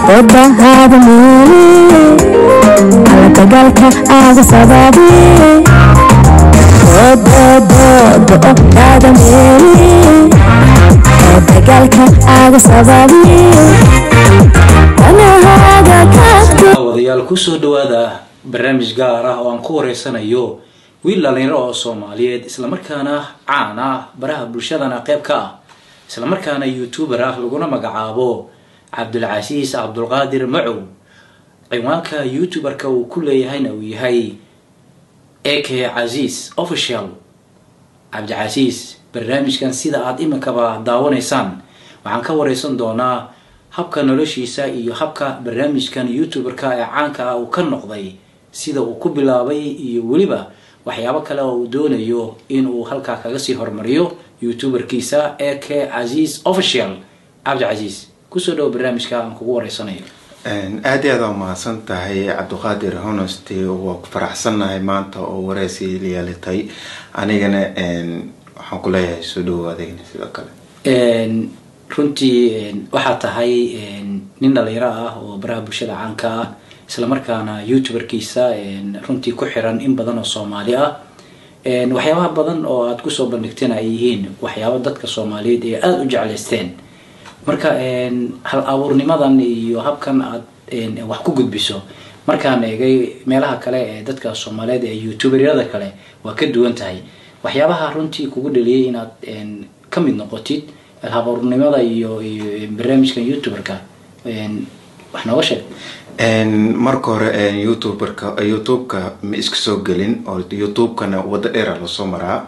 وبهذا مولي على تقالك هذا سبابي وبهذا مولي على تقالك هذا سبابي أنا هذا كاتب wadayaal ku soo dhawaada barnaamij gaar ah oo aan ku wareysanayo wiil dhalinyaro oo Soomaaliyeed isla markaana caan ah baraha bulshadana qayb ka ah isla markaana YouTuber ah laguna magacaabo Cabdulcasiis Cabdulqaadir Macow ciwaanka YouTuber-ka uu ku leeyahayna uu yahay AK Casiis Official. Cabdulcasiis barnaamijkan sida aad imankaba daawanaysaan waxaan ka wareysan doonaa habka noloshiisa iyo habka barnaamijkan YouTuber-ka ee caanka ah uu ka noqday sida uu ku bilaabay iyo waliba waxyaabo kale oo uu doonayo in uu halka kaga sii hormariyo YouTuber-kiisa AK Casiis Official. Cabdulcasiis ku soo dhaw barnaamijka aan kugu wareysanayo. aad iyo aad ma santahay Cabdiqaadir Honesty oo ku faraxsanahay maanta oo wareysi leeyahay anigana waxaan ku leeyahay soo dhawaadayna sidoo kale runtii waxa tahay nin dhalinyaro ah oo baraha bulshada caanka ah isla markaana YouTuber-kiisa runtii ku xiran in badan oo Soomaali ah waxyaabaha badan oo aad ku soo bandhigteen ay yihiin waxyaabo dadka Soomaaliyeed ee aad u jecleysteen marka hal abuurnimadan iyo habkan aad wax ku gudbiso markaan eegay meelaha kale ee dadka Soomaaliyeed ee YouTuber-yada kale waa ka duwan tahay waxyaabaha runtii kugu dhaliyay inaad ka mid noqotid habarnimada iyo barnaamijkan YouTuber-ka wax nooga sheeg marka hore YouTube-ka ma iska soo gelin oo YouTube-kana wada dheer la soo maraa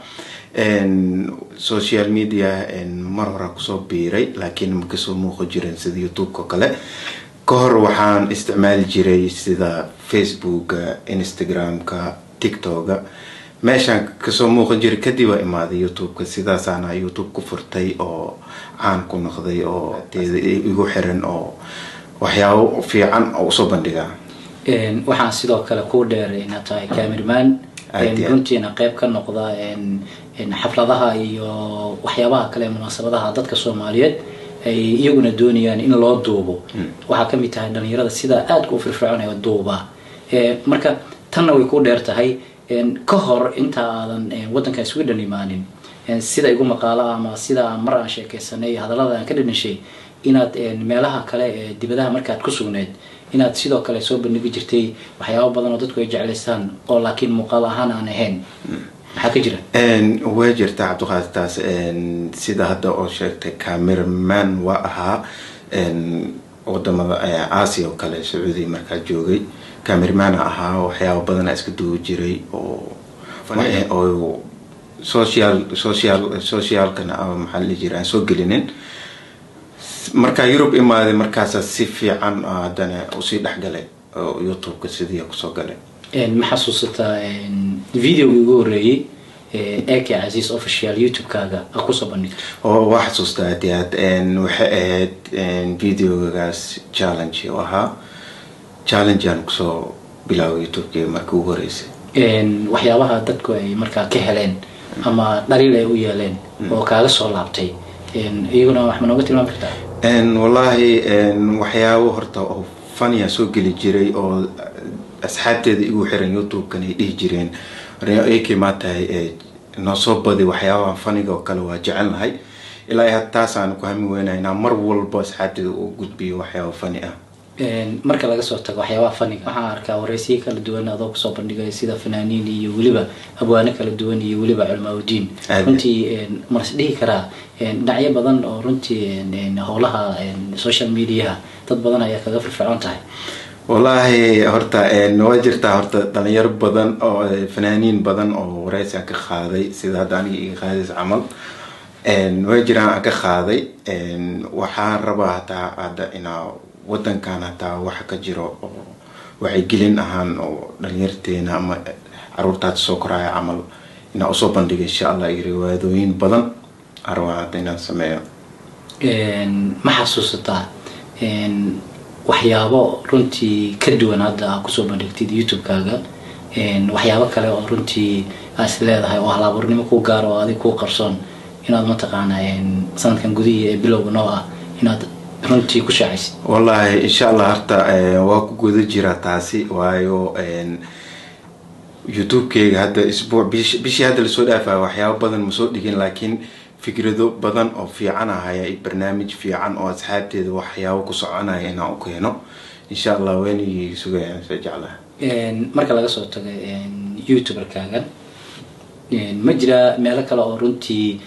social media mar hore ku soo biiray laakiin ma ka soo muuqo jirin sida YouTube-ka kale ka hor waxaan isticmaali jiray sida Facebook, Instagram-ka, TikTok-ga meeshaan ka soo muuqan jiray kadib waa imaaday YouTube-ka sidaas aan YouTube ku furtay oo caan ku noqday oo igu xiran oo waxyaabo fiican oo soo bandhiga waxaan sidoo kale ku dheeray inaad tahay cameraman runtiina qayb ka noqda xafladaha iyo waxyaabaha kale munaasabadaha dadka Soomaaliyeed ay iyaguna doonayaan in loo duubo waxa ka mid tahay dhalinyarada sida aad ku firfircoonay duuba marka tanna way ku dheer tahay ka hor inta aadan wadanka isugu dhanimaanin sida igu maqaala ama sida mar aan sheekaysanay hadalada aan ka dhanishay inaad meelaha kale ee dibadaha markaad ku sugneed inaad sidoo kale soo bandhigi jirtay waxyaabo badan oo dadku ay jecleystaan oo laakiin muuqaal ahaan aan ahayn maxaa ka jira way jirtaa Cabdiqaadir taas sida hadda oo sheegtay cameraman waa ahaa wadamada Aasiya oo kale Sacuudi markaa joogay cameraman ahaa waxyaabo badan iska duubi jiray oo social kana maxaa la jiraa soo gelinin marka Europe imaaday markaas si fiican hadana u sii dhaxgalay YouTube-ka sidii ku soo galay ma xasuusata video ugu horeeyay AK Casiis Official YouTube-kaaga ku soo bandhigay oo wax xasuustaa waxa ahayd video-gaas challenge oo ahaa challenge aan ku soo bilaaway YouTube-ka markii ugu horeysay waxyaabaha dadku ay markaa ka heleen ama dhaliil ay u yeeleen oo kaaga soo laabtay iyaguna wax ma nooga tilmaami kartaa wallahi waxyaabo horta oo faniya soo geli jiray oo asxaabteeda igu xiran YouTube-kan ay dhihi jireen AK ma tahay noo soo badi waxyaabaha faniga oo kale waa jecelnahay ilaa taas aan ku hami weynaynaa mar walba asxaabteeda u gudbiyo waxyaabo fani ah marka laga soo tago waxyaabaha faniga waxaan arkaa wareysiyo kala duwan adoo ku soo bandhigay sida fanaaniin iyo waliba abwaano kala duwan iyo waliba cilmaawdiin runtii ma dhihi karaa dhinacyo badan oo runtii howlaha social media dad badan ayaa kaga firfircoon tahay wallahi horta waa jirtaa horta dhalinyaro badan oo fanaaniin badan oo wareysi ka qaaday sida hadda aniga iga qaadaysa camal way jiraan ka qaaday waxaan rabaa hadda inaa wadankan hataa waxa ka jiro waxay gelin ahaan oo dhalinyarteena ama caruurtaad soo koraya camal ina u soo bandhigay insha Allah riwaayadooyin badan arwaad inaan sameeyo ma xasuusataa waxyaabo runtii ka duwan hadda ku soo bandhigtid YouTube-kaaga waxyaabo kale oo runtii aad leedahay oo halaaburnimo ku gaar oo adiga ku qarsoon inaad ma taqaanaa sanadkan gudihii ee bilowga noo ah inaad runtii ku shaacaysid? wallahi insha Allah horta waa ku guda jira taasi waayo youtube-keyga hadda isbuuc bishii hadda lasoo dhaafaa waxyaabo badan ma soo dhigin laakiin fikrado badan oo fiican ahaya barnaamij fiican oo asxaabteeda waxyaabo ku soconaya inaan u keeno insha Allah wayna sugayaan soo jeclahay. marka laga soo tago youtuberkaagan ma jira meelo kale oo runtii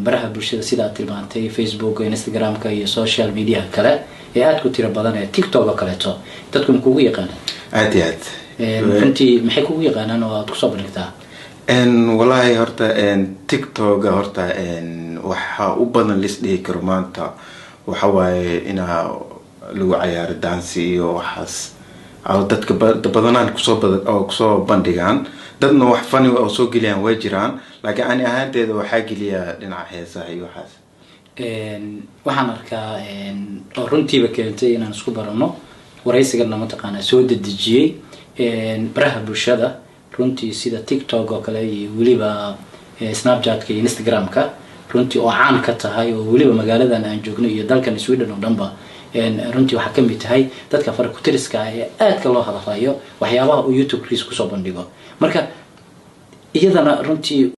baraha bulshada sida tilmaantay Facebook, Instagram-ka iyo social media kale ee aad ku tiro badan ee TikTok oo kaleeto dadku ma kugu yaqaanaan? aad iyo aad runtii maxay kugu yaqaanaan oo aad kusoo bandhigtaa? wallahi horta TikTok horta waxa u badan lis dhihi karo maanta waxa waaye inaa lagu ciyaaro dance iyo waxaas dadka badanaan kusoo bandhigaan dadna wax fani oo soo geliyaan way jiraan laakiin ani ahaanteeda waxaa geliyaa dhinaca heesaha iyo waxaas. waxaan arkaa oo runtiiba keentay inaan isku barano waraysigana mataqaanaa soo dedejiyey baraha bulshada runtii sida TikTok oo kale iyo weliba Snapchat-ka iyo Instagram-ka runtii oo caan ka tahay oo weliba magaaladan aan joogno iyo dalkan Sweden oo dhanba runtii waxa kamid tahay dadka farakutiriska ah ee aadka loo hadlayo waxyaabaha uu YouTube-kiisa kusoo bandhigo marka iyadana runtii